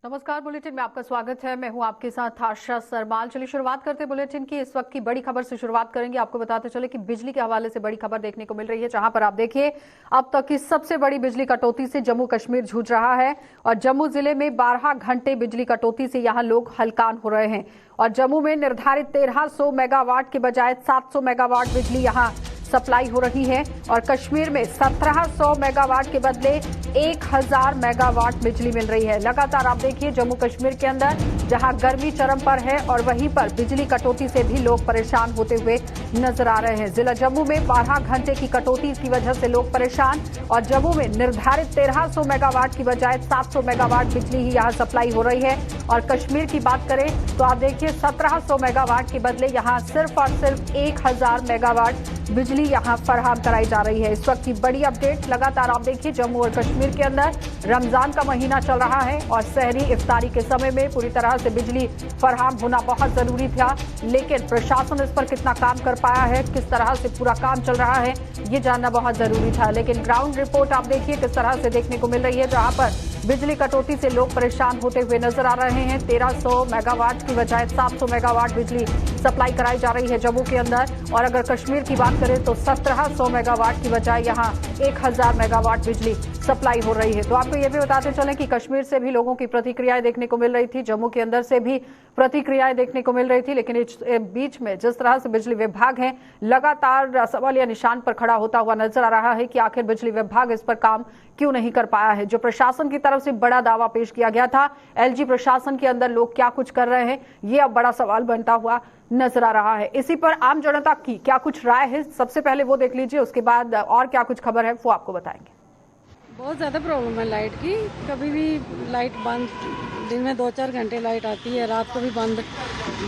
नमस्कार, बुलेटिन में आपका स्वागत है। मैं हूं आपके साथ आशा सरमाल। चलिए शुरुआत करते हैं बुलेटिन की। इस वक्त की बड़ी खबर से शुरुआत करेंगे। आपको बताते चले कि बिजली के हवाले से बड़ी खबर देखने को मिल रही है, जहां पर आप देखिए अब तक की सबसे बड़ी बिजली कटौती से जम्मू कश्मीर जूझ रहा है और जम्मू जिले में 12 घंटे बिजली कटौती से यहां लोग हलकान हो रहे हैं। और जम्मू में निर्धारित 1300 मेगावाट के बजाय 700 मेगावाट बिजली यहां सप्लाई हो रही है और कश्मीर में 1700 मेगावाट के बदले 1000 मेगावाट बिजली मिल रही है। लगातार आप देखिए जम्मू कश्मीर के अंदर जहां गर्मी चरम पर है और वहीं पर बिजली कटौती से भी लोग परेशान होते हुए नजर आ रहे हैं। जिला जम्मू में 12 घंटे की कटौती की वजह से लोग परेशान और जम्मू में निर्धारित 1300 मेगावाट की बजाय 700 मेगावाट बिजली ही यहां सप्लाई हो रही है। और कश्मीर की बात करें तो आप देखिए 1700 मेगावाट के बदले यहां सिर्फ और सिर्फ 1000 मेगावाट बिजली यहां फराहम कराई जा रही है। इस वक्त की बड़ी अपडेट लगातार आप देखिए जम्मू और कश्मीर के अंदर रमजान का महीना चल रहा है और सहरी इफ्तारी के समय में पूरी तरह से बिजली फराहम होना बहुत जरूरी था, लेकिन प्रशासन इस पर कितना काम कर पाया है, किस तरह से पूरा काम चल रहा है, ये जानना बहुत जरूरी था। लेकिन ग्राउंड रिपोर्ट आप देखिए किस तरह से देखने को मिल रही है, जहां पर बिजली कटौती से लोग परेशान होते हुए नजर आ रहे हैं। 1300 मेगावाट की बजाय 700 मेगावाट बिजली सप्लाई कराई जा रही है जम्मू के अंदर। और अगर कश्मीर की बात करें तो 1700 मेगावाट की बजाय यहां 1000 मेगावाट बिजली सप्लाई हो रही है। तो आपको ये भी बताते चलें कि कश्मीर से भी लोगों की प्रतिक्रियाएं देखने को मिल रही थी, जम्मू के अंदर से भी प्रतिक्रियाएं देखने को मिल रही थी। लेकिन इस बीच में जिस तरह से बिजली विभाग है लगातार सवालिया निशान पर खड़ा होता हुआ नजर आ रहा है कि आखिर बिजली विभाग इस पर काम क्यों नहीं कर पाया है। जो प्रशासन की तरफ से बड़ा दावा पेश किया गया था, एलजी प्रशासन के अंदर लोग क्या कुछ कर रहे हैं, ये अब बड़ा सवाल बनता हुआ नजर आ रहा है। इसी पर आम जनता की क्या कुछ राय है, सबसे पहले वो देख लीजिए, उसके बाद और क्या कुछ खबर है वो आपको बताएंगे। बहुत ज़्यादा प्रॉब्लम है लाइट की। कभी भी लाइट बंद, दिन में 2-4 घंटे लाइट आती है, रात को भी बंद,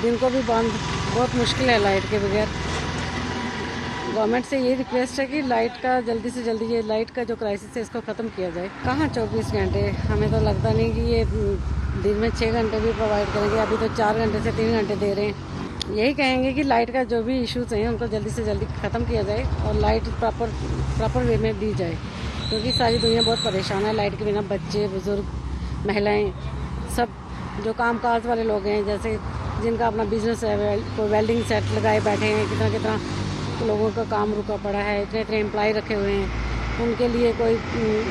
दिन को भी बंद। बहुत मुश्किल है लाइट के बगैर। गवर्नमेंट से ये रिक्वेस्ट है कि लाइट का जल्दी से जल्दी, ये लाइट का जो क्राइसिस है इसको ख़त्म किया जाए। कहाँ 24 घंटे, हमें तो लगता नहीं कि ये दिन में 6 घंटे भी प्रोवाइड करेंगे। अभी तो 4 घंटे से 3 घंटे दे रहे हैं। यही कहेंगे कि लाइट का जो भी इश्यूज़ हैं उनको जल्दी से जल्दी ख़त्म किया जाए और लाइट प्रॉपर वे में दी जाए, क्योंकि सारी दुनिया बहुत परेशान है लाइट के बिना। बच्चे, बुजुर्ग, महिलाएं, सब जो काम काज वाले लोग हैं, जैसे जिनका अपना बिजनेस है, कोई वेल्डिंग सेट लगाए बैठे हैं, कितना कितना लोगों का काम रुका पड़ा है, इतने इतने एम्प्लॉय रखे हुए हैं, उनके लिए कोई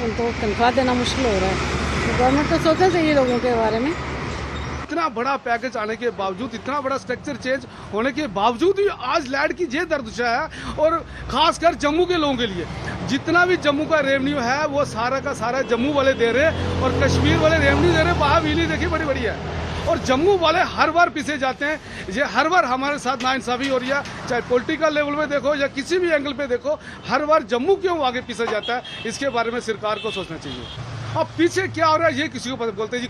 उनको तनख्वाह देना मुश्किल हो रहा है। तो गवर्नमेंट को सोचना चाहिए लोगों के बारे में। इतना बड़ा पैकेज आने के बावजूद, इतना बड़ा स्ट्रक्चर चेंज होने के बावजूद भी आज लाइट की ये दर्दशा है। और खासकर जम्मू के लोगों के लिए जितना भी जम्मू का रेवेन्यू है वो सारा का सारा जम्मू वाले दे रहे और कश्मीर वाले रेवेन्यू दे रहे। वहाँ बिजली देखिए बड़ी बड़ी है और जम्मू वाले हर बार पीछे जाते हैं। ये हर बार हमारे साथ नाइंसाफी हो रही है, चाहे पॉलिटिकल लेवल पे देखो या किसी भी एंगल पे देखो, हर बार जम्मू क्यों आगे पीछे जाता है, इसके बारे में सरकार को सोचना चाहिए। अब पीछे क्या हो रहा है ये किसी को पता। बोलते हैं जी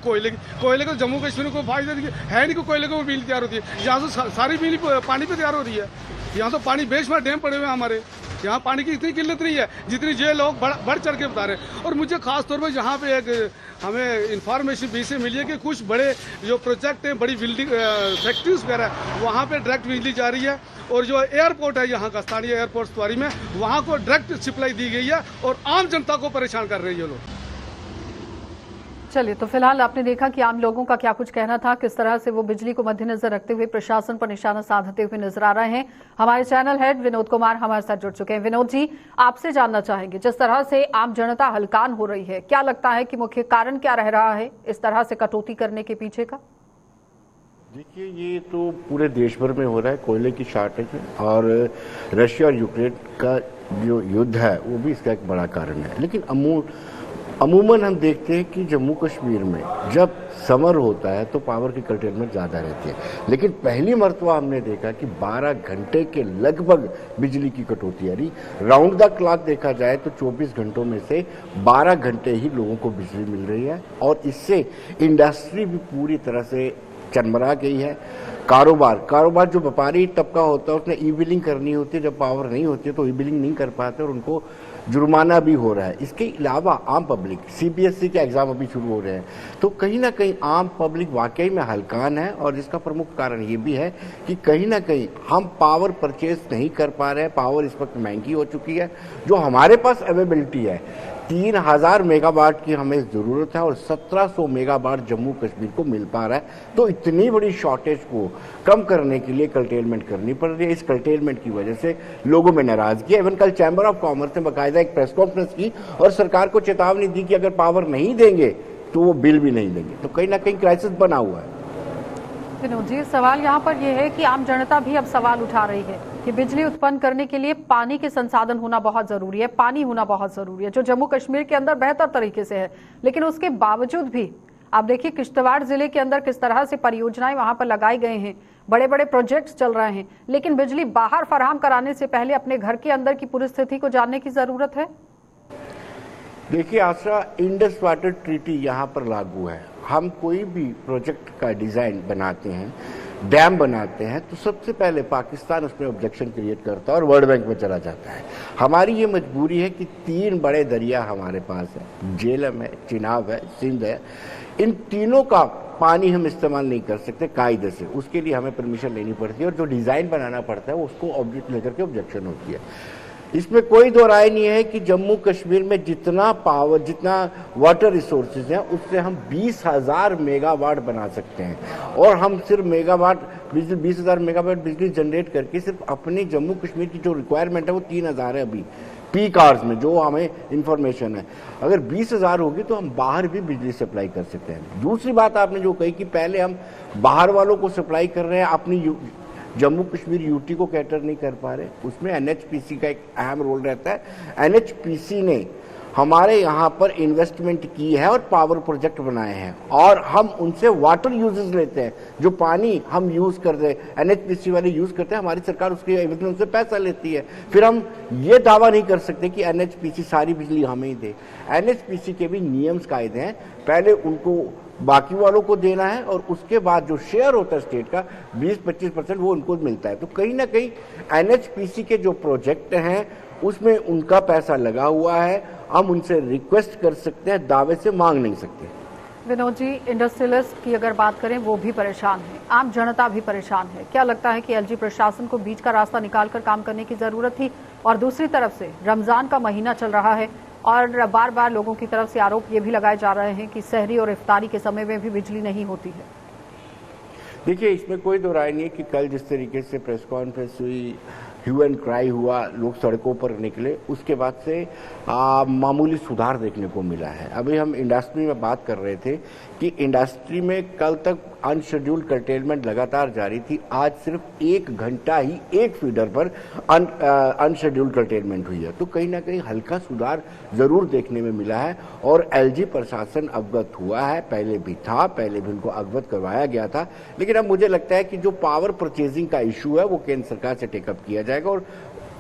कोयले को जम्मू कश्मीर को फायदा है नहीं, कोयले को बिजली तैयार होती है। यहाँ तो सारी बिजली पानी पे तैयार हो रही है। यहाँ तो पानी बेशुमार डैम पड़े हुए हैं हमारे, यहाँ पानी की इतनी किल्लत नहीं है जितनी ये लोग बढ़ चढ़ के बता रहे हैं। और मुझे खास तौर पर यहाँ पे एक हमें इंफॉर्मेशन भी से मिली है कि कुछ बड़े जो प्रोजेक्ट हैं, बड़ी बिल्डिंग फैक्ट्रीज वगैरह, वहाँ पे डायरेक्ट बिजली जा रही है। और जो एयरपोर्ट है यहाँ का स्थानीय एयरपोर्ट सवारी में, वहाँ को डायरेक्ट सप्लाई दी गई है और आम जनता को परेशान कर रही है लोग। चलिए, तो फिलहाल आपने देखा कि आम लोगों का क्या कुछ कहना था, किस तरह से वो बिजली को मद्देनजर रखते हुए प्रशासन पर निशाना साधते हुए नजर आ रहे हैं। हमारे चैनल हेड विनोद कुमार हमारे साथ जुड़ चुके हैं। विनोद जी, आपसे जानना चाहेंगे, जिस तरह से आम जनता हलकान हो रही है, क्या लगता है कि मुख्य कारण क्या रह रहा है इस तरह से कटौती करने के पीछे का? देखिए, ये तो पूरे देश भर में हो रहा है। कोयले की शॉर्टेज है और रशिया और यूक्रेन का जो युद्ध है वो भी इसका एक बड़ा कारण है। लेकिन अमूमन हम देखते हैं कि जम्मू कश्मीर में जब समर होता है तो पावर की कर्टेलमेंट ज़्यादा रहती है। लेकिन पहली मरतबा हमने देखा कि 12 घंटे के लगभग बिजली की कटौती आ रही। राउंड द क्लॉक देखा जाए तो 24 घंटों में से 12 घंटे ही लोगों को बिजली मिल रही है और इससे इंडस्ट्री भी पूरी तरह से चरमरा गई है। कारोबार जो व्यापारी तबका होता है उसने ई बिलिंग करनी होती है, जब पावर नहीं होती है तो ई बिलिंग नहीं कर पाते और उनको जुर्माना भी हो रहा है। इसके अलावा आम पब्लिक, सीबीएसई के एग्जाम अभी शुरू हो रहे हैं, तो कहीं ना कहीं आम पब्लिक वाकई में हलकान है। और इसका प्रमुख कारण ये भी है कि कहीं ना कहीं हम पावर परचेज नहीं कर पा रहे हैं। पावर इस वक्त महंगी हो चुकी है। जो हमारे पास अवेलेबिलिटी है 3000 मेगावाट की हमें ज़रूरत है और 1700 मेगावाट जम्मू कश्मीर को मिल पा रहा है। तो इतनी बड़ी शॉर्टेज को कम करने के लिए कर्टेलमेंट करनी पड़ रही है। इस कर्टेलमेंट की वजह से लोगों में नाराजगी है। इवन कल चैम्बर ऑफ कॉमर्स ने बाकायदा एक प्रेस कॉन्फ्रेंस की और सरकार को चेतावनी दी कि अगर पावर नहीं देंगे तो वो बिल भी नहीं देंगे। तो कहीं ना कहीं क्राइसिस बना हुआ है। विनोद जी, सवाल यहाँ पर यह है कि आम जनता भी अब सवाल उठा रही है कि बिजली उत्पन्न करने के लिए पानी के संसाधन होना बहुत जरूरी है, पानी होना बहुत जरूरी है, जो जम्मू कश्मीर के अंदर बेहतर तरीके से है। लेकिन उसके बावजूद भी आप देखिए किश्तवाड़ जिले के अंदर किस तरह से परियोजनाएं वहां पर लगाई गए हैं, बड़े बड़े प्रोजेक्ट्स चल रहे हैं, लेकिन बिजली बाहर फराहम कराने से पहले अपने घर के अंदर की पूरी स्थिति को जानने की जरूरत है। देखिए आसरा, इंडस वाटर ट्रीटी यहाँ पर लागू है। हम कोई भी प्रोजेक्ट का डिज़ाइन बनाते हैं, डैम बनाते हैं, तो सबसे पहले पाकिस्तान उसमें ऑब्जेक्शन क्रिएट करता है और वर्ल्ड बैंक में चला जाता है। हमारी ये मजबूरी है कि 3 बड़े दरिया हमारे पास है, झेलम है, चिनाब है, सिंध है। इन तीनों का पानी हम इस्तेमाल नहीं कर सकते कायदे से, उसके लिए हमें परमिशन लेनी पड़ती है और जो डिज़ाइन बनाना पड़ता है उसको ऑब्जेक्ट लेकर के ऑब्जेक्शन होती है। इसमें कोई दो राय नहीं है कि जम्मू कश्मीर में जितना पावर, जितना वाटर रिसोर्सेज हैं, उससे हम 20,000 मेगावाट बना सकते हैं। और हम सिर्फ मेगावाट बिजली 20,000 मेगावाट बिजली जनरेट करके सिर्फ अपने जम्मू कश्मीर की जो रिक्वायरमेंट है वो 3,000 है अभी पीक आवर्स में, जो हमें इंफॉर्मेशन है। अगर 20,000 होगी तो हम बाहर भी बिजली सप्लाई कर सकते हैं। दूसरी बात आपने जो कही कि पहले हम बाहर वालों को सप्लाई कर रहे हैं, अपनी जम्मू कश्मीर यूटी को कैटर नहीं कर पा रहे, उसमें एनएचपीसी का एक अहम रोल रहता है। एनएचपीसी ने हमारे यहाँ पर इन्वेस्टमेंट की है और पावर प्रोजेक्ट बनाए हैं और हम उनसे वाटर यूजेस लेते हैं। जो पानी हम यूज करते हैं, एनएचपीसी वाले यूज करते हैं, हमारी सरकार उसके एवज उनसे पैसा लेती है। फिर हम ये दावा नहीं कर सकते कि एनएचपीसी सारी बिजली हमें ही दे। एनएचपीसी के भी नियम्स कायदे हैं, पहले उनको बाकी वालों को देना है और उसके बाद जो शेयर होता है स्टेट का 20-25% वो उनको मिलता है। तो कहीं ना कहीं एनएचपीसी के जो प्रोजेक्ट हैं उसमें उनका पैसा लगा हुआ है, हम उनसे रिक्वेस्ट कर सकते हैं, दावे से मांग नहीं सकते। विनोद जी, इंडस्ट्रियलिस्ट की अगर बात करें वो भी परेशान है, आम जनता भी परेशान है। क्या लगता है कि एलजी प्रशासन को बीच का रास्ता निकालकर काम करने की जरूरत थी? और दूसरी तरफ से रमजान का महीना चल रहा है और बार बार लोगों की तरफ से आरोप ये भी लगाए जा रहे हैं कि सहरी और इफ्तारी के समय में भी बिजली नहीं होती है। देखिए, इसमें कोई दो राय नहीं है कि कल जिस तरीके से प्रेस कॉन्फ्रेंस हुई, ह्यू एंड क्राई हुआ, लोग सड़कों पर निकले, उसके बाद से मामूली सुधार देखने को मिला है। अभी हम इंडस्ट्री में बात कर रहे थे कि इंडस्ट्री में कल तक अनशेड्यूल्ड कर्टेलमेंट लगातार जारी थी। आज सिर्फ 1 घंटा ही एक फीडर पर अनशेड्यूल्ड कर्टेलमेंट हुई है। तो कहीं ना कहीं हल्का सुधार जरूर देखने में मिला है और एलजी प्रशासन अवगत हुआ है। पहले भी था, पहले भी उनको अवगत करवाया गया था, लेकिन अब मुझे लगता है कि जो पावर परचेजिंग का इशू है वो केंद्र सरकार से टेकअप किया जाएगा और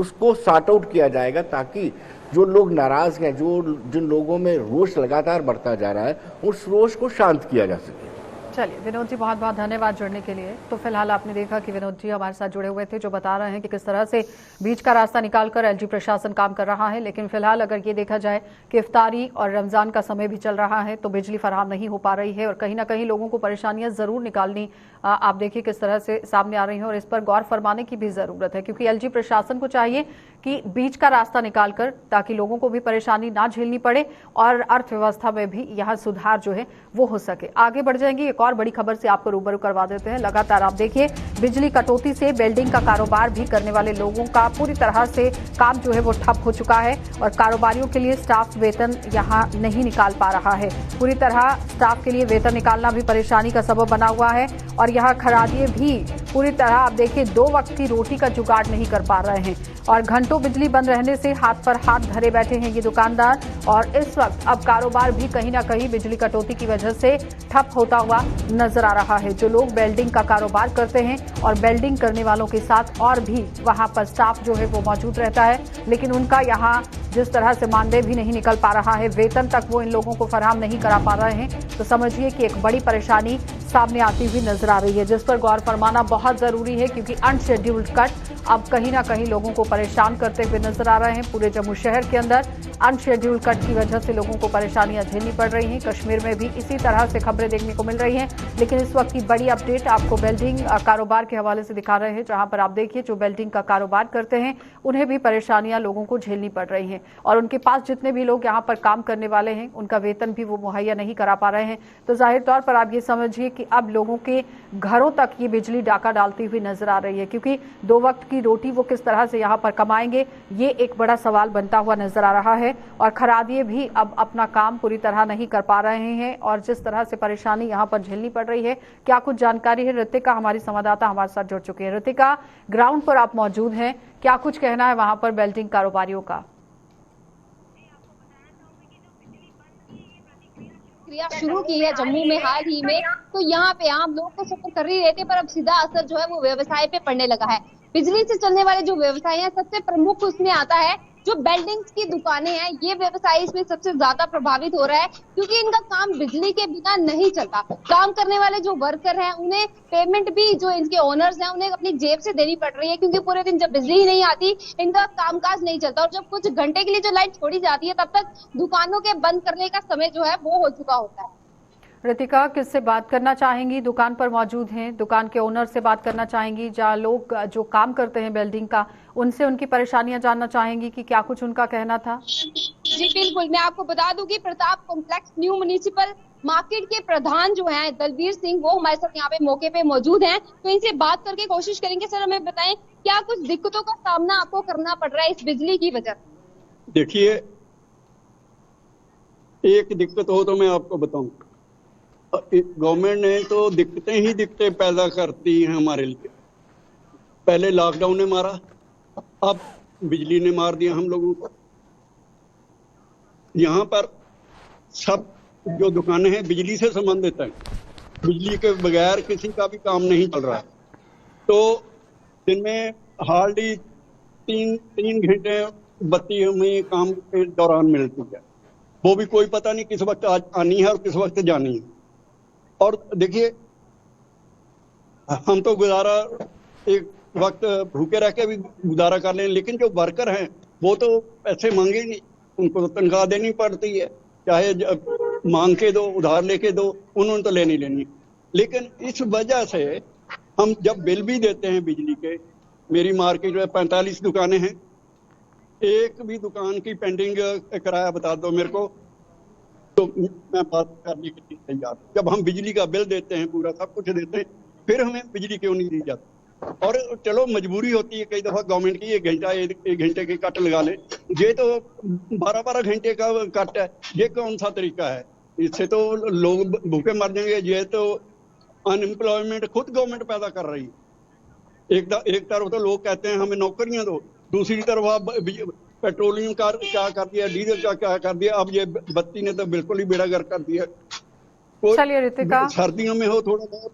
उसको सॉर्ट आउट किया जाएगा, ताकि जो लोग नाराज हैं, जिन लोगों में रोष लगातार बढ़ता जा रहा है, उस रोष को शांत किया जा सके। चलिए विनोद जी, बहुत बहुत धन्यवाद जुड़ने के लिए। तो फिलहाल आपने देखा कि विनोद जी हमारे साथ जुड़े हुए थे, जो बता रहे हैं कि किस तरह से बीच का रास्ता निकालकर एलजी प्रशासन काम कर रहा है। लेकिन फिलहाल अगर ये देखा जाए कि इफ्तारी और रमजान का समय भी चल रहा है तो बिजली फराहम नहीं हो पा रही है और कहीं ना कहीं लोगों को परेशानियां जरूर निकालनी आप देखिए किस तरह से सामने आ रही हैं और इस पर गौर फरमाने की भी जरूरत है, क्योंकि एलजी प्रशासन को चाहिए कि बीच का रास्ता निकालकर, ताकि लोगों को भी परेशानी ना झेलनी पड़े और अर्थव्यवस्था में भी यहाँ सुधार जो है वो हो सके। आगे बढ़ जाएंगे, एक और बड़ी खबर से आपको रूबरू करवा देते हैं। लगातार आप देखिए बिजली कटौती से वेल्डिंग का कारोबार भी करने वाले लोगों का पूरी तरह से काम जो है वो ठप हो चुका है और कारोबारियों के लिए स्टाफ वेतन यहाँ नहीं निकाल पा रहा है। पूरी तरह स्टाफ के लिए वेतन निकालना भी परेशानी का सबब बना हुआ है और यहाँ खरादिए भी पूरी तरह आप देखिए 2 वक्त की रोटी का जुगाड़ नहीं कर पा रहे हैं और घंटों बिजली बंद रहने से हाथ पर हाथ धरे बैठे हैं ये दुकानदार। और इस वक्त अब कारोबार भी कहीं ना कहीं बिजली कटौती की वजह से ठप होता हुआ नजर आ रहा है। जो लोग वेल्डिंग का कारोबार करते हैं और वेल्डिंग करने वालों के साथ और भी वहां पर स्टाफ जो है वो मौजूद रहता है, लेकिन उनका यहाँ जिस तरह से मानदेय भी नहीं निकल पा रहा है, वेतन तक वो इन लोगों को फराहम नहीं करा पा रहे हैं, तो समझिए कि एक बड़ी परेशानी सामने आती हुई नजर आ रही है, जिस पर गौर फरमाना बहुत जरूरी है, क्योंकि अनशेड्यूल्ड कट अब कहीं ना कहीं लोगों को परेशान करते हुए नजर आ रहे हैं। पूरे जम्मू शहर के अंदर अनशेड्यूल्ड कट की वजह से लोगों को परेशानियां झेलनी पड़ रही हैं। कश्मीर में भी इसी तरह से खबरें देखने को मिल रही हैं। लेकिन इस वक्त की बड़ी अपडेट आपको वेल्डिंग कारोबार के हवाले से दिखा रहे हैं, जहां पर आप देखिए जो वेल्डिंग का कारोबार करते हैं उन्हें भी परेशानियां लोगों को झेलनी पड़ रही हैं और उनके पास जितने भी लोग यहाँ पर काम करने वाले हैं उनका वेतन भी वो मुहैया नहीं करा पा रहे हैं। तो जाहिर तौर पर आप ये समझिए कि अब लोगों के घरों तक ये बिजली डाका डालती हुई नजर आ रही है, क्योंकि 2 वक्त की रोटी वो किस तरह से यहाँ पर कमाएंगे ये एक बड़ा सवाल बनता हुआ नजर आ रहा है। और खरादिए भी अब अपना काम पूरी तरह नहीं कर पा रहे हैं और जिस तरह से परेशानी यहाँ पर झेलनी पड़ रही है, क्या कुछ जानकारी है ऋतिका हमारी संवाददाता हमारे साथ जुड़ चुकी है। ऋतिका, ग्राउंड पर आप मौजूद हैं, क्या कुछ कहना है वहां पर वेल्डिंग कारोबारियों का? प्रक्रिया शुरू की है जम्मू में हाल ही में, तो यहाँ पे आम लोग तो सफर कर ही रहे थे, पर अब सीधा असर जो है वो व्यवसाय पे पड़ने लगा है। बिजली से चलने वाले जो व्यवसाय हैं सबसे प्रमुख उसमें आता है जो बिल्डिंग्स की दुकानें हैं। ये व्यवसाय इसमें सबसे ज्यादा प्रभावित हो रहा है क्योंकि इनका काम बिजली के बिना नहीं चलता। काम करने वाले जो वर्कर हैं उन्हें पेमेंट भी जो इनके ओनर्स हैं उन्हें अपनी जेब से देनी पड़ रही है, क्योंकि पूरे दिन जब बिजली ही नहीं आती इनका कामकाज नहीं चलता और जब कुछ घंटे के लिए जो लाइट छोड़ी जाती है तब तक दुकानों के बंद करने का समय जो है वो हो चुका होता है। ऋतिका, किससे बात करना चाहेंगी? दुकान पर मौजूद हैं, दुकान के ओनर से बात करना चाहेंगी, जहाँ लोग जो काम करते हैं वेल्डिंग का उनसे उनकी परेशानियां जानना चाहेंगी कि क्या कुछ उनका कहना था? जी बिल्कुल, मैं आपको बता दूं कि Pratap complex new municipal market के प्रधान जो हैं दलबीर सिंह, वो हमारे साथ यहाँ पे मौके पे मौजूद हैं, तो इनसे बात करके कोशिश करेंगे। सर, हमें बताएं क्या कुछ दिक्कतों का सामना आपको करना पड़ रहा है इस बिजली की वजह से? देखिए, एक दिक्कत हो तो मैं आपको बताऊं, गवर्नमेंट ने तो दिक्कतें पैदा करती हैं हमारे लिए। पहले लॉकडाउन ने मारा, अब बिजली ने मार दिया हम लोगों को। यहाँ पर सब जो दुकानें हैं बिजली से संबंधित हैं, बिजली के बगैर किसी का भी काम नहीं चल रहा है। तो दिन में हार्डली 3 घंटे बत्ती हमें काम के दौरान मिलती है, वो भी कोई पता नहीं किस वक्त आनी है और किस वक्त जानी है। और देखिए, हम तो गुजारा एक वक्त भूखे रह के भी गुजारा कर लें, लेकिन जो वर्कर हैं वो तो पैसे मांगे नहीं, उनको तो तनख्वाह देनी पड़ती है, चाहे मांग के दो उधार लेके दो, उन्होंने तो लेनी लेनी। लेकिन इस वजह से हम जब बिल भी देते हैं बिजली के, मेरी मार्केट में 45 दुकानें हैं, एक भी दुकान की पेंडिंग किराया बता दो मेरे को तो मैं बात करने के लिए तैयार। जब हम बिजली का बिल देते हैं, पूरा सब कुछ देते हैं, फिर हमें बिजली क्यों नहीं दी जाती? और चलो मजबूरी होती है कई दफा गवर्नमेंट की, 1 घंटे के कट लगा ले, ये तो 12 घंटे का कट है, ये कौन सा तरीका है? इससे तो लोग भूखे मर जाएंगे। ये तो अनएम्प्लॉयमेंट खुद गवर्नमेंट पैदा कर रही है। एक तरफ तो लोग कहते हैं हमें नौकरियां दो, दूसरी तरफ आप पेट्रोलियम का क्या कर दिया, डीजल का क्या कर दिया, अब ये बत्ती ने तो बिल्कुल ही बेड़ा गर्क कर दिया। चलिए ऋतिका, सर्दियों में हो थोड़ा बहुत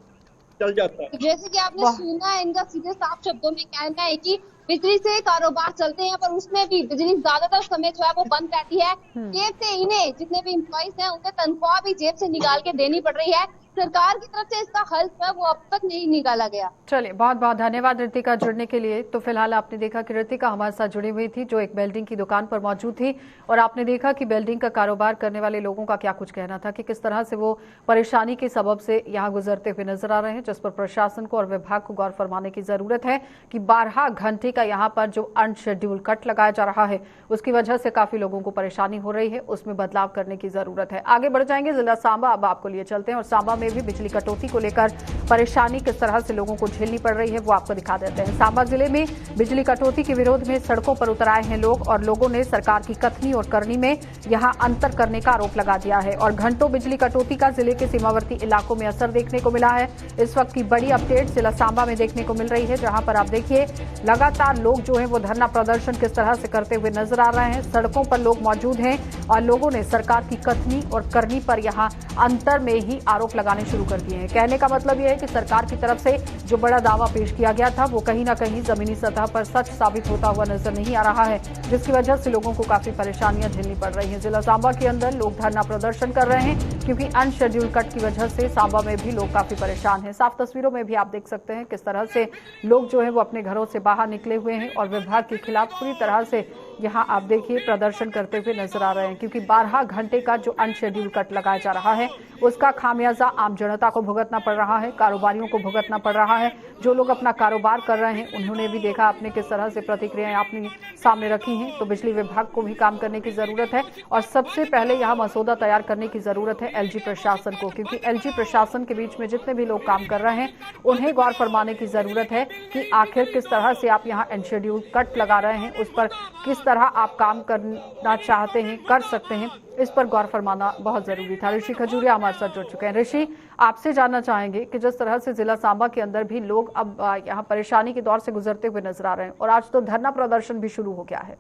चल जाता है। जैसे कि आपने सुना, इनका सीधे साफ शब्दों में कहना है कि बिजली से कारोबार चलते हैं, पर उसमें भी बिजली ज्यादातर समय जो है वो बंद रहती है। जेब से इन्हें जितने भी एम्प्लॉइज हैं उन्हें तनख्वाह भी जेब से निकाल के देनी पड़ रही है। सरकार की तरफ से इसका हल जो है वो अब तक नहीं निकाला गया। चलिए, बहुत बहुत धन्यवाद ऋतिका जुड़ने के लिए। तो फिलहाल आपने देखा कि ऋतिका हमारे साथ जुड़ी हुई थी, जो एक वेल्डिंग की दुकान पर मौजूद थी, और आपने देखा कि वेल्डिंग का कारोबार करने वाले लोगों का क्या कुछ कहना था कि किस तरह से वो परेशानी के सबब से यहाँ गुजरते हुए नजर आ रहे हैं, जिस पर प्रशासन को और विभाग को गौर फरमाने की जरूरत है कि 12 घंटे का यहाँ पर जो अनशेड्यूल कट लगाया जा रहा है उसकी वजह से काफी लोगों को परेशानी हो रही है, उसमें बदलाव करने की जरूरत है। आगे बढ़ जाएंगे जिला सांबा, अब आपको लिए चलते हैं और सांबा में भी बिजली कटौती को लेकर परेशानी किस तरह से लोगों को झेलनी पड़ रही है वो आपको दिखा देते हैं। सांबा जिले में बिजली कटौती के विरोध में सड़कों पर उतर आए हैं लोग और लोगों ने सरकार की कथनी और करनी में यहां अंतर करने का आरोप लगा दिया है और घंटों बिजली कटौती का जिले के सीमावर्ती इलाकों में असर देखने को मिला है। इस वक्त की बड़ी अपडेट जिला सांबा में देखने को मिल रही है, जहां पर आप देखिए लगातार लोग जो है वो धरना प्रदर्शन किस तरह से करते हुए नजर आ रहे हैं। सड़कों पर लोग मौजूद हैं और लोगों ने सरकार की कथनी और करनी पर यहां अंतर में ही आरोप लगा लगाने शुरू कर दिए हैं। कहने का मतलब यह है कि सरकार की तरफ से जो बड़ा दावा पेश किया गया था वो कहीं ना कहीं जमीनी सतह पर सच साबित होता हुआ नजर नहीं आ रहा है, जिसकी वजह से लोगों को काफी परेशानियां झेलनी पड़ रही हैं। जिला सांबा के अंदर लोग धरना प्रदर्शन कर रहे हैं क्योंकि अनशेड्यूल कट की वजह से सांबा में भी लोग काफी परेशान हैं। साफ तस्वीरों में भी आप देख सकते हैं किस तरह से लोग जो है वो अपने घरों से बाहर निकले हुए हैं और विभाग के खिलाफ पूरी तरह से यहाँ आप देखिए प्रदर्शन करते हुए नजर आ रहे हैं, क्योंकि 12 घंटे का जो अनशेड्यूल कट लगाया जा रहा है उसका खामियाजा आम जनता को भुगतना पड़ रहा है, कारोबारियों को भुगतना पड़ रहा है। जो लोग अपना कारोबार कर रहे हैं उन्होंने भी देखा आपने किस तरह से प्रतिक्रियाएं आपने सामने रखी हैं। तो बिजली विभाग को भी काम करने की जरूरत है और सबसे पहले यहाँ मसौदा तैयार करने की जरूरत है एलजी प्रशासन को, क्योंकि एलजी प्रशासन के बीच में जितने भी लोग काम कर रहे हैं उन्हें गौर फरमाने की जरूरत है कि आखिर किस तरह से आप यहाँ अनशेड्यूल कट लगा रहे हैं, उस पर किस तरह आप काम करना चाहते हैं, कर सकते हैं, इस पर गौर फरमाना बहुत जरूरी था। ऋषि खजूरिया हमारे साथ जुड़ चुके हैं। ऋषि, आपसे जानना चाहेंगे कि जिस तरह से जिला सांबा के अंदर भी लोग अब यहाँ परेशानी के दौर से गुजरते हुए नजर आ रहे हैं और आज तो धरना प्रदर्शन भी शुरू हो गया है।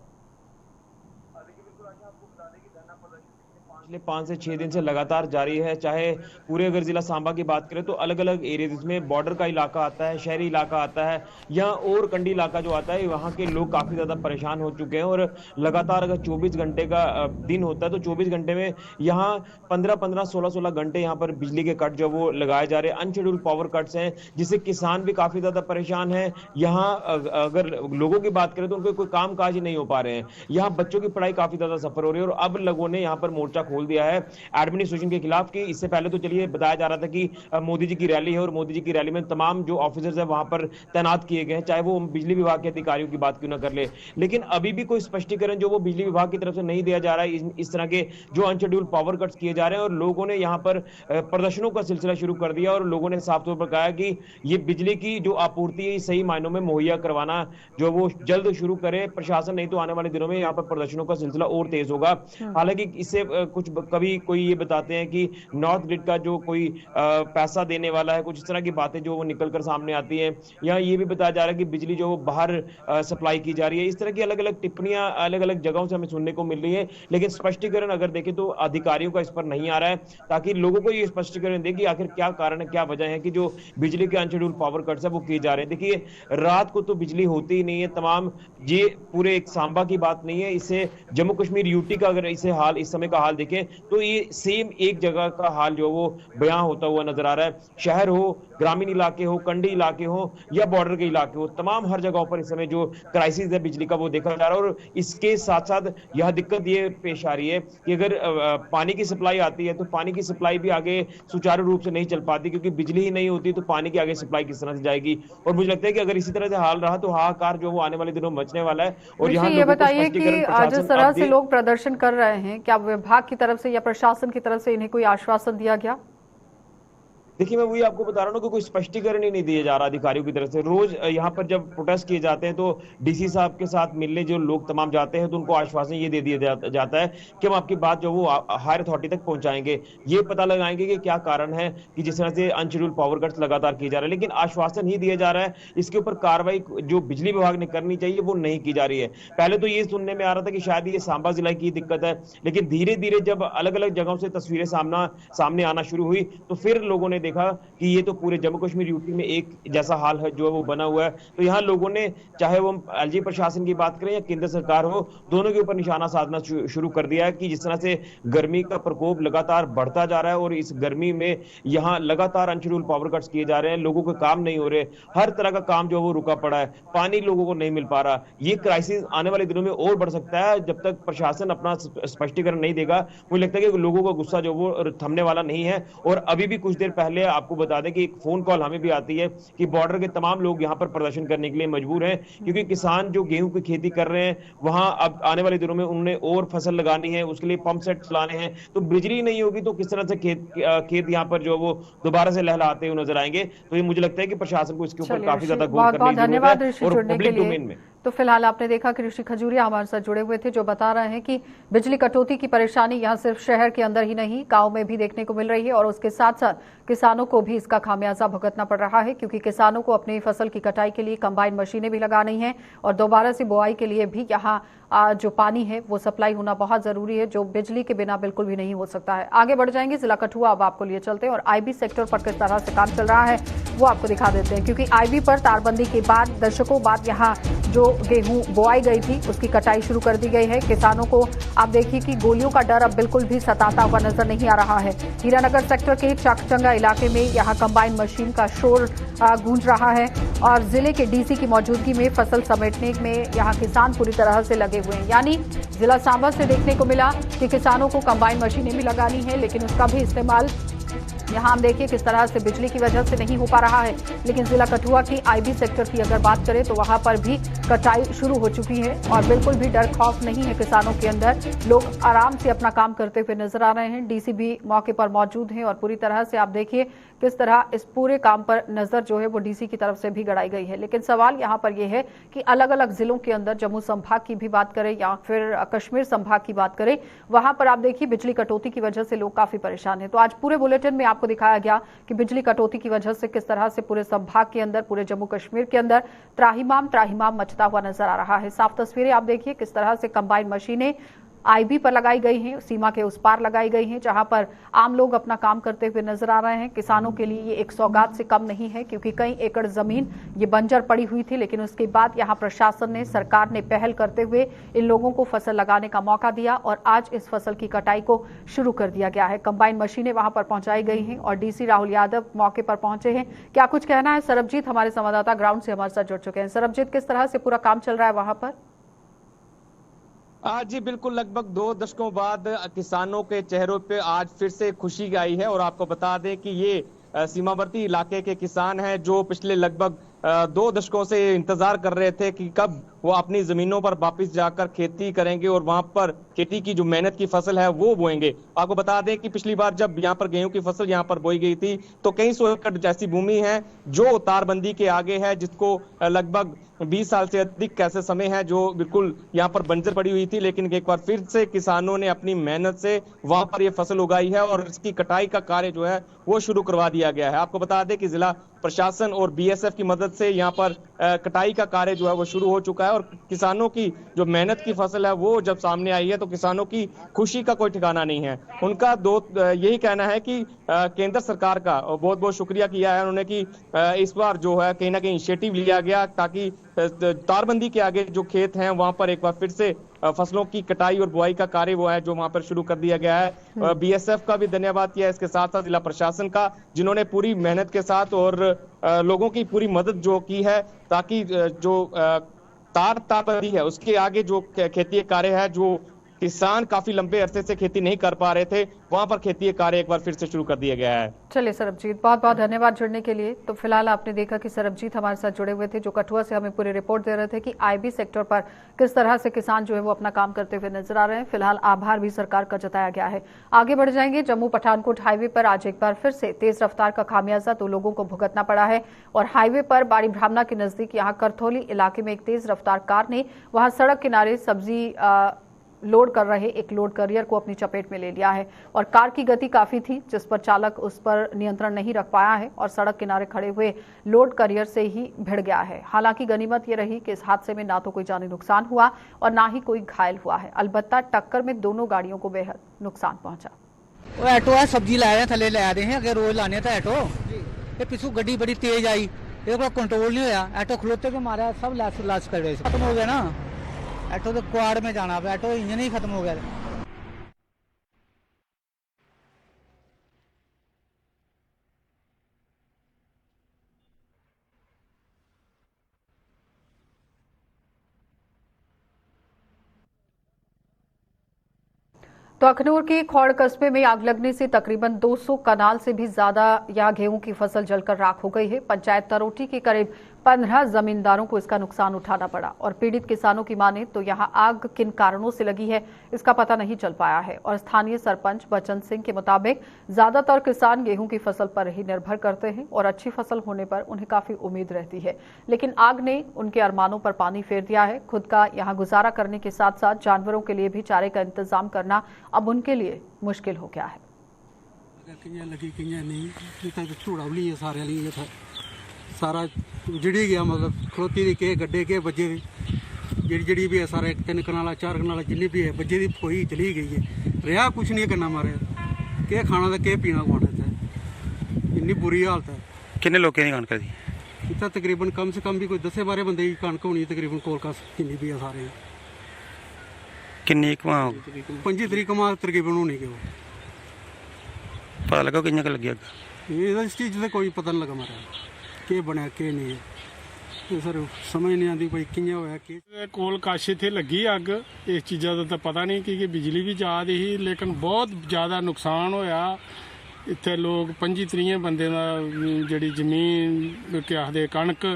पिछले 5 से 6 दिन से लगातार जारी है। चाहे पूरे अगर जिला सांबा की बात करें तो अलग अलग एरिया जिसमें बॉर्डर का इलाका आता है, शहरी इलाका आता है या और कंडी इलाका जो आता है, वहाँ के लोग काफी ज्यादा परेशान हो चुके हैं। और लगातार अगर 24 घंटे का दिन होता है तो 24 घंटे में यहाँ 15-15, 16-16 घंटे यहाँ पर बिजली के कट जो वो लगाए जा रहे हैं। अनशेड्यूल पावर कट्स हैं जिससे किसान भी काफी ज्यादा परेशान है। यहाँ अगर लोगों की बात करें तो उनको कोई काम काज ही नहीं हो पा रहे हैं। यहाँ बच्चों की पढ़ाई काफी ज्यादा सफर हो रही है और अब लोगों ने यहाँ पर मोर्चा खोल दिया है एडमिनिस्ट्रेशन के खिलाफ। कि इससे पहले तो चलिए बताया जा रहा था कि मोदी जी की रैली है और मोदी जी की रैली में तमाम जो ऑफिसर्स है वहां पर तैनात किए गए हैं, चाहे वो बिजली विभाग के अधिकारियों की बात क्यों ना कर ले। लेकिन अभी भी कोई स्पष्टीकरण जो वो बिजली विभाग की तरफ से नहीं दिया जा रहा है। इस तरह के जो अनशेड्यूल्ड पावर कट्स किए जा रहे हैं और लोगों ने यहाँ पर प्रदर्शनों का सिलसिला शुरू कर दिया और लोगों ने साफ तौर पर कहा कि ये बिजली की जो आपूर्ति है सही मायनों में मुहैया करवाना जो वो जल्द शुरू करे प्रशासन, नहीं तो आने वाले दिनों में यहाँ पर प्रदर्शनों का सिलसिला और तेज होगा। हालांकि इससे कुछ कभी कोई ये बताते हैं कि नॉर्थ ग्रिड का जो कोई पैसा देने वाला है, कुछ इस तरह की बातें जो वो निकलकर सामने आती हैं। यहाँ ये भी बताया जा रहा है कि बिजली जो बाहर सप्लाई की जा रही है। इस तरह की अलग अलग टिप्पणियां अलग अलग जगहों से हमें सुनने को मिल रही है, लेकिन स्पष्टीकरण अगर देखें तो अधिकारियों का इस पर नहीं आ रहा है, ताकि लोगों को ये स्पष्टीकरण दे कि आखिर क्या कारण है, क्या वजह है कि जो बिजली के अनशेड्यूल्ड पावर कट्स है वो किए जा रहे हैं। देखिए, रात को तो बिजली होती ही नहीं है तमाम, ये पूरे एक सांबा की बात नहीं है, इससे जम्मू कश्मीर यूटी का अगर इसे हाल इस समय का हाल देखें तो ये सेम एक जगह का हाल जो वो बयां होता हुआ नजर आ रहा है। शहर हो, ग्रामीण इलाके हो, कंडी इलाके हो या बॉर्डर के इलाके हो, तमाम हर जगहों पर इस समय जो क्राइसिस है बिजली का वो देखा जा रहा है। और इसके साथ साथ यह दिक्कत ये पेश आ रही है कि अगर पानी की सप्लाई आती है तो पानी की सप्लाई भी आगे सुचारू रूप से नहीं चल पाती, क्योंकि बिजली ही नहीं होती तो पानी की आगे सप्लाई किस तरह से जाएगी। और मुझे लगता है कि अगर इसी तरह से हाल रहा तो हाहाकार जो वो आने वाले दिनों में मचने वाला है। और यहाँ ये बताइए कि जिस तरह से लोग प्रदर्शन कर रहे हैं, क्या विभाग की तरफ से या प्रशासन की तरफ से इन्हें कोई आश्वासन दिया गया? देखिए, मैं वही आपको बता रहा हूँ कि कोई स्पष्टीकरण ही नहीं दिया जा रहा अधिकारियों की तरफ से। रोज यहाँ पर जब प्रोटेस्ट किए जाते हैं तो डीसी साहब के साथ मिलने जो लोग तमाम जाते हैं तो उनको आश्वासन ये दे दिया जाता है कि हम आपकी बात जो वो हायर अथॉरिटी तक पहुंचाएंगे, ये पता लगाएंगे कि क्या कारण है कि जिस तरह से अनशेड्यूल्ड पावर कट्स लगातार किए जा रहे हैं। लेकिन आश्वासन ही दिया जा रहा है, इसके ऊपर कार्रवाई जो बिजली विभाग ने करनी चाहिए वो नहीं की जा रही है। पहले तो ये सुनने में आ रहा था कि शायद ये सांबा जिला की दिक्कत है, लेकिन धीरे धीरे जब अलग अलग जगहों से तस्वीरें सामने आना शुरू हुई तो फिर लोगों ने देखा कि ये तो पूरे जम्मू कश्मीर यूटी में एक जैसा हाल है जो वो बना हुआ है। तो यहाँ लोगों ने, चाहे वो एलजी प्रशासन की बात करें या केंद्र सरकार हो, दोनों के ऊपर निशाना साधना शुरू कर दिया है कि जिस तरह से गर्मी का प्रकोप लगातार बढ़ता जा रहा है और इस गर्मी में यहाँ लगातार अनशेड्यूल्ड पावर कट्स किए जा रहे हैं, लोगों के काम नहीं हो रहे, हर तरह का काम जो वो रुका पड़ा है, पानी लोगों को नहीं मिल पा रहा। ये क्राइसिस आने वाले दिनों में और बढ़ सकता है जब तक प्रशासन अपना स्पष्टीकरण नहीं देगा। मुझे लगता है कि लोगों का गुस्सा जो वो थमने वाला नहीं है। और अभी भी कुछ देर पहले आपको बता दें कि एक फोन कॉल हमें भी आती है कि बॉर्डर के तमाम लोग यहां पर प्रदर्शन करने के लिए मजबूर हैं, क्योंकि किसान जो गेहूं की खेती कर रहे हैं वहां अब आने वाले दिनों में उन्होंने और फसल लगानी है, उसके लिए पंप सेट चलाने हैं। तो बिजली नहीं होगी तो किस तरह से खेत यहां पर जो वो दोबारा से लहलाते हुए नजर आएंगे। तो ये मुझे लगता है कि प्रशासन को इसके ऊपर काफी ज्यादा गौर करने की जरूरत है और पब्लिक डोमेन में। तो फिलहाल आपने देखा कि ऋषि खजूरिया हमारे साथ जुड़े हुए थे जो बता रहे हैं कि बिजली कटौती की परेशानी यहाँ सिर्फ शहर के अंदर ही नहीं, गांव में भी देखने को मिल रही है और उसके साथ साथ किसानों को भी इसका खामियाजा भुगतना पड़ रहा है, क्योंकि किसानों को अपनी फसल की कटाई के लिए कंबाइन मशीनें भी लगानी हैं और दोबारा से बुआई के लिए भी यहाँ जो पानी है वो सप्लाई होना बहुत जरूरी है, जो बिजली के बिना बिल्कुल भी नहीं हो सकता है। आगे बढ़ जाएंगे, जिला कठुआ अब आपको लिए चलते हैं और आईबी सेक्टर पर किस तरह से काम चल रहा है वो आपको दिखा देते हैं, क्योंकि आईबी पर तारबंदी के बाद दशकों बाद यहाँ जो गेहूं बोआई गई थी उसकी कटाई शुरू कर दी गई है। किसानों को आप देखिए कि गोलियों का डर अब बिल्कुल भी सताता हुआ नजर नहीं आ रहा है। हीरानगर सेक्टर के चाकचंगा इलाके में यहाँ कंबाइन मशीन का शोर गूंज रहा है और जिले के डीसी की मौजूदगी में फसल समेटने में यहाँ किसान पूरी तरह से लगे हुए हैं। यानी जिला सांबा से देखने को मिला कि किसानों को कंबाइन मशीनें भी लगानी है, लेकिन उसका भी इस्तेमाल यहाँ हम देखिए किस तरह से बिजली की वजह से नहीं हो पा रहा है। लेकिन जिला कठुआ की आईबी सेक्टर की अगर बात करें तो वहां पर भी कटाई शुरू हो चुकी है और बिल्कुल भी डर खौफ नहीं है किसानों के अंदर। लोग आराम से अपना काम करते हुए नजर आ रहे हैं। डीसी भी मौके पर मौजूद हैं और पूरी तरह से आप देखिए किस तरह इस पूरे काम पर नजर जो है वो डीसी की तरफ से भी गड़ाई गई है। लेकिन सवाल यहाँ पर यह है कि अलग अलग जिलों के अंदर जम्मू संभाग की भी बात करें या फिर कश्मीर संभाग की बात करें, वहां पर आप देखिए बिजली कटौती की वजह से लोग काफी परेशान हैं। तो आज पूरे बुलेटिन में आपको दिखाया गया कि बिजली कटौती की वजह से किस तरह से पूरे संभाग के अंदर, पूरे जम्मू कश्मीर के अंदर त्राहिमाम मचता हुआ नजर आ रहा है। साफ तस्वीरें आप देखिए किस तरह से कंबाइन मशीनें आईबी पर लगाई गई हैं, सीमा के उस पार लगाई गई हैं, जहां पर आम लोग अपना काम करते हुए नजर आ रहे हैं। किसानों के लिए ये एक सौगात से कम नहीं है, क्योंकि कई एकड़ जमीन ये बंजर पड़ी हुई थी। लेकिन उसके बाद यहां प्रशासन ने, सरकार ने पहल करते हुए इन लोगों को फसल लगाने का मौका दिया और आज इस फसल की कटाई को शुरू कर दिया गया है। कंबाइन मशीनें वहां पर पहुंचाई गई हैं और डीसी राहुल यादव मौके पर पहुंचे हैं। क्या कुछ कहना है सरबजीत, हमारे संवाददाता ग्राउंड से हमारे साथ जुड़ चुके हैं। सरबजीत, किस तरह से पूरा काम चल रहा है वहां पर? जी बिल्कुल, लगभग 2 दशकों बाद किसानों के चेहरों पे आज फिर से खुशी आई है। और आपको बता दें कि ये सीमावर्ती इलाके के किसान हैं जो पिछले लगभग 2 दशकों से इंतजार कर रहे थे कि कब वो अपनी जमीनों पर वापस जाकर खेती करेंगे और वहां पर खेती की जो मेहनत की फसल है वो बोएंगे। आपको बता दें कि पिछली बार जब यहाँ पर गेहूं की फसल यहाँ पर बोई गई थी तो कई सौ एकड़ जैसी भूमि है जो तारबंदी के आगे है, जिसको लगभग 20 साल से अधिक कैसे समय है जो बिल्कुल यहाँ पर बंजर पड़ी हुई थी। लेकिन एक बार फिर से किसानों ने अपनी मेहनत से वहां पर ये फसल उगाई है और इसकी कटाई का कार्य जो है वो शुरू करवा दिया गया है। आपको बता दें कि जिला प्रशासन और बीएसएफ की मदद से यहाँ पर कटाई का कार्य जो है वो शुरू हो चुका है और किसानों की जो मेहनत की फसल है वो जब सामने आई है तो किसानों की खुशी का कोई ठिकाना नहीं है। उनका यही कहना है कि केंद्र सरकार का बहुत बहुत शुक्रिया किया है उन्होंने कि इस बार जो है कहीं ना कहीं इनिशिएटिव लिया गया ताकि तारबंदी के आगे जो खेत हैं वहां पर एक बार फिर से फसलों की कटाई और बुआई का कार्य वो है जो वहां पर शुरू कर दिया गया है। बीएसएफ का भी धन्यवाद किया है, इसके साथ साथ जिला प्रशासन का जिन्होंने पूरी मेहनत के साथ और लोगों की पूरी मदद जो की है ताकि जो तारबंदी है उसके आगे जो खेती कार्य है, जो किसान काफी लंबे अरसे से खेती नहीं कर पा रहे थे, वहां पर खेती कार्य एक बार फिर से शुरू कर दिया गया है। चलिए सरबजीत, बहुत बहुत धन्यवाद जुड़ने के लिए। तो फिलहाल आपने देखा कि सरबजीत हमारे साथ जुड़े हुए थे जो कठुआ से हमें पूरी रिपोर्ट दे रहे थे कि आईबी सेक्टर पर किस तरह से किसान जो है वो अपना काम करते हुए नजर आ रहे हैं। फिलहाल आभार भी सरकार का जताया गया है। आगे बढ़ जाएंगे, जम्मू पठानकोट हाईवे पर आज एक बार फिर से तेज रफ्तार का खामियाजा तो लोगों को भुगतना पड़ा है और हाईवे पर बाड़ी ब्राह्मणा के नजदीक यहाँ करथौली इलाके में एक तेज रफ्तार कार ने वहां सड़क किनारे सब्जी लोड कर रहे एक लोड करियर को अपनी चपेट में ले लिया है और कार की गति काफी थी जिस पर चालक उस पर नियंत्रण नहीं रख पाया है और सड़क किनारे खड़े हुए लोड करियर से ही भिड़ गया है। हालांकि गनीमत ये रही कि इस हादसे में ना तो कोई जानी नुकसान हुआ और ना ही कोई घायल हुआ है। अलबत्ता टक्कर में दोनों गाड़ियों को बेहद नुकसान पहुंचा। वो ऑटो है, सब्जी ला रहे हैं, थले ला रहे हैं, अगर रोज लाने था ऑटो, ये पिछू गड्डी बड़ी तेज आई, एक बार कंट्रोल नहीं होया, ऑटो खलोते के मारा सब लाश कर रहे, खत्म हो गया ना। ऑटो तो क्वाड में जाना, ऑटो इंजन ही खत्म हो गया। तो अखनूर के खौड़ कस्बे में आग लगने से तकरीबन 200 कनाल से भी ज्यादा यहाँ गेहूं की फसल जलकर राख हो गई है। पंचायत तरोटी के करीब 15 जमींदारों को इसका नुकसान उठाना पड़ा और पीड़ित किसानों की माने तो यहाँ आग किन कारणों से लगी है इसका पता नहीं चल पाया है और स्थानीय सरपंच बचन सिंह के मुताबिक ज्यादातर किसान गेहूं की फसल पर ही निर्भर करते हैं और अच्छी फसल होने पर उन्हें काफी उम्मीद रहती है, लेकिन आग ने उनके अरमानों पर पानी फेर दिया है। खुद का यहाँ गुजारा करने के साथ साथ जानवरों के लिए भी चारे का इंतजाम करना अब उनके लिए मुश्किल हो गया है। सारा जिड़ी गया, मतलब खलोती के गड्ढे के बजे ਜਿਹੜੀ ਵੀ ਹੈ ਸਾਰਾ 3 ਕਨਾਲਾ 4 ਕਨਾਲਾ ਜਿੰਨੀ ਵੀ ਹੈ ਬੱਜੇ ਦੀ ਫੋਈ ਚਲੀ ਗਈ ਹੈ। ਰਿਹਾ ਕੁਛ ਨਹੀਂ ਕਰਨਾ ਮਾਰਿਆ ਕਿ ਖਾਣਾ ਦਾ ਕਿ ਪੀਣਾ ਖਵਾਉਣਾ ਇੱਥੇ ਇੰਨੀ ਬੁਰੀ ਹਾਲਤ ਹੈ। ਕਿੰਨੇ ਲੋਕਾਂ ਦੀ ਕਣਕ ਦੀ ਇੱਥੇ ਤਕਰੀਬਨ ਕਮ ਸੇ ਕਮ ਵੀ ਕੋਈ 10-12 ਬੰਦੇ ਦੀ ਕਣਕ ਹੋਣੀ ਤਕਰੀਬਨ ਕੋਲਕਾਸ ਜਿੰਨੀ ਵੀ ਆ ਸਾਰੇ ਕਿੰਨੀ ਕੁ 25 ਤਰੀਕ ਮਾ ਤਕਰੀਬਨ ਹੋਣੀ ਕਿ ਪਤਾ ਲੱਗਾ ਕਿੰਨਾ ਕੁ ਲੱਗਿਆ? ਇਹਦਾ ਇਸ ਚੀਜ਼ ਦਾ ਕੋਈ ਪਤਾ ਨਹੀਂ ਲੱਗਾ ਮਾਰਿਆ ਕਿ ਬਣਿਆ ਕਿ ਨਹੀਂ ਇਹ ਸਰ ਸਮਝ ਨਹੀਂ ਆਉਂਦੀ ਕੋਈ ਕਿੰਨਾ ਹੋਇਆ ਕਿ ਕੋਲ ਕਾਸ਼ ਇੱਥੇ ਲੱਗੀ ਅੱਗ। ਇਸ ਚੀਜ਼ਾਂ ਦਾ ਤਾਂ ਪਤਾ ਨਹੀਂ ਕਿ ਬਿਜਲੀ ਵੀ ਜਾ ਰਹੀ ਸੀ, ਲੇਕਿਨ ਬਹੁਤ ਜ਼ਿਆਦਾ ਨੁਕਸਾਨ ਹੋਇਆ। ਇੱਥੇ ਲੋਕ 25-30 ਬੰਦੇ ਦਾ ਜਿਹੜੀ ਜ਼ਮੀਨ ਕਿ ਆਖਦੇ ਕਣਕ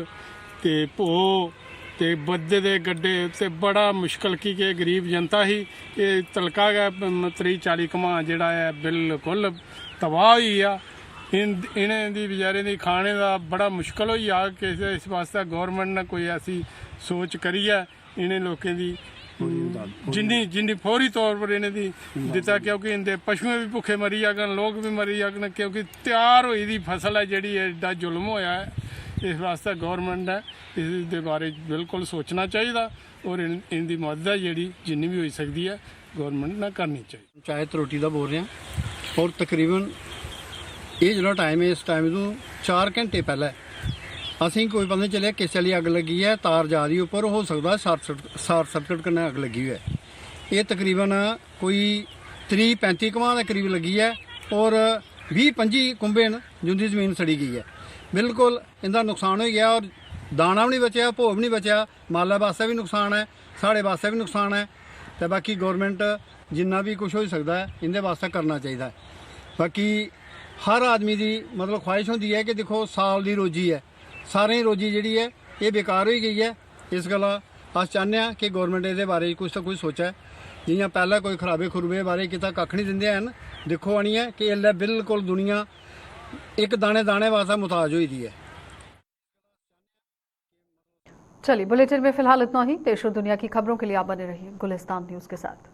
ਤੇ ਭੋ ਤੇ ਬੱਦੇ ਦੇ ਗੱਡੇ ਤੇ ਬੜਾ ਮੁਸ਼ਕਲ ਕੀ ਕਿ ਗਰੀਬ ਜਨਤਾ ਹੀ ਇਹ ਤਲਕਾ ਗਿਆ 30-40 ਕਮਾ ਜਿਹੜਾ ਹੈ ਬਿਲਕੁਲ ਤਬਾਹ ਹੋਈ ਆ। ਇਹਨਾਂ ਦੀ ਵਿਚਾਰੇ ਦੀ ਖਾਣੇ ਦਾ ਬੜਾ ਮੁਸ਼ਕਲ ਹੋਈ ਆ ਕਿ ਇਸ ਵਾਸਤੇ ਗੌਰਮੈਂਟ ਨੇ ਕੋਈ ਐਸੀ ਸੋਚ ਕਰੀ ਹੈ ਇਹਨਾਂ ਲੋਕਾਂ ਦੀ ਜਿੰਨੀ ਫੌਰੀ ਤੌਰ ਪਰ ਇਹਨਾਂ ਦੀ ਦਿੱਤਾ, ਕਿਉਂਕਿ ਇਹਦੇ ਪਸ਼ੂ ਵੀ ਭੁੱਖੇ ਮਰੀ ਜਾਣ, ਲੋਕ ਵੀ ਮਰੀ ਜਾਣ, ਕਿਉਂਕਿ ਤਿਆਰ ਹੋਈ ਦੀ ਫਸਲ ਹੈ ਜਿਹੜੀ ਐਡਾ ਜ਼ੁਲਮ ਹੋਇਆ ਹੈ। ਇਸ ਵਾਸਤੇ ਗੌਰਮੈਂਟ ਹੈ ਇਸ ਦੇ ਬਾਰੇ ਬਿਲਕੁਲ ਸੋਚਣਾ ਚਾਹੀਦਾ ਔਰ ਇਹਦੀ ਮਦਦ ਹੈ ਜਿਹੜੀ ਜਿੰਨੀ ਵੀ ਹੋ ਸਕਦੀ ਹੈ ਗੌਰਮੈਂਟ ਨਾਲ ਕਰਨੀ ਚਾਹੀਦੀ। ਪੰਚਾਇਤ ਰੋਟੀ ਦਾ ਬੋਲ ਰਿਹਾ ਔਰ ਤਕਰੀਬਨ ਇਹ ਜਿਹੜਾ ਟਾਈਮ ਹੈ ਇਸ ਟਾਈਮ ਤੋਂ 4 ਘੰਟੇ ਪਹਿਲਾਂ ਅਸੀਂ ਕੋਈ ਪਤਾ ਨਹੀਂ ਚੱਲਿਆ ਕਿਸ ਵਾਲੀ ਅੱਗ ਲੱਗੀ ਹੈ। ਤਾਰ ਜਾ ਰਹੀ ਉੱਪਰ ਹੋ ਸਕਦਾ ਸ਼ਾਰਟ ਸਰਕਟ ਕਰਨਾ ਅੱਗ ਲੱਗੀ ਹੈ। ਇਹ ਤਕਰੀਬਨ ਕੋਈ 30-35 ਕਮਾਂ ਦੇ ਕਰੀਬ ਲੱਗੀ ਹੈ ਔਰ 20-25 ਕੁੰਭੇ ਜਿੰਦੀ ਜ਼ਮੀਨ ਸੜੀ ਗਈ ਹੈ। ਬਿਲਕੁਲ ਇਹਦਾ ਨੁਕਸਾਨ ਹੋ ਗਿਆ ਔਰ ਦਾਣਾ ਵੀ ਨਹੀਂ ਬਚਿਆ, ਭੋਗ ਵੀ ਨਹੀਂ ਬਚਿਆ, ਮਾਲਾ ਵਾਸਤੇ ਵੀ ਨੁਕਸਾਨ ਹੈ, ਸਾਡੇ ਵਾਸਤੇ ਵੀ ਨੁਕਸਾਨ ਹੈ। ਤੇ ਬਾਕੀ ਗੌਰਮੈਂਟ ਜਿੰਨਾ ਵੀ ਕੁਝ ਹੋ ਸਕਦਾ ਹੈ ਇਹਦੇ ਵਾਸਤੇ ਕਰਨਾ ਚਾਹੀਦਾ। ਬਾਕੀ ਹਰ ਆਦਮੀ ਦੀ ਮਤਲਬ ਖੁਆਇਸ਼ ਹੁੰਦੀ ਹੈ ਕਿ ਦੇਖੋ ਸਾਲ ਦੀ ਰੋਜੀ ਹੈ, ਸਾਰੀ ਰੋਜੀ ਜਿਹੜੀ ਹੈ ਇਹ ਬੇਕਾਰ ਹੋਈ ਗਈ ਹੈ। ਇਸ ਗੱਲ ਅਸੀਂ ਚਾਹੁੰਦੇ ਹਾਂ ਕਿ ਗੌਰਮੈਂਟ ਇਹਦੇ ਬਾਰੇ ਕੁਝ ਤਾਂ ਕੁਝ ਸੋਚੇ। ਜਿਵੇਂ ਪਹਿਲਾਂ ਕੋਈ ਖਰਾਬੇ ਖਰੂਬੇ ਬਾਰੇ ਕੀਤਾ ਕੱਖ ਨਹੀਂ ਦਿੰਦੇ ਹਨ। ਦੇਖੋ ਆਣੀ ਹੈ ਕਿ ਇਹ ਬਿਲਕੁਲ ਦੁਨੀਆ एक दाने दाने वास्ते मुताज हुई दी है। चलिए बुलेटिन में फिलहाल इतना ही। देश और दुनिया की खबरों के लिए आप बने रहिए गुलिस्तान न्यूज के साथ।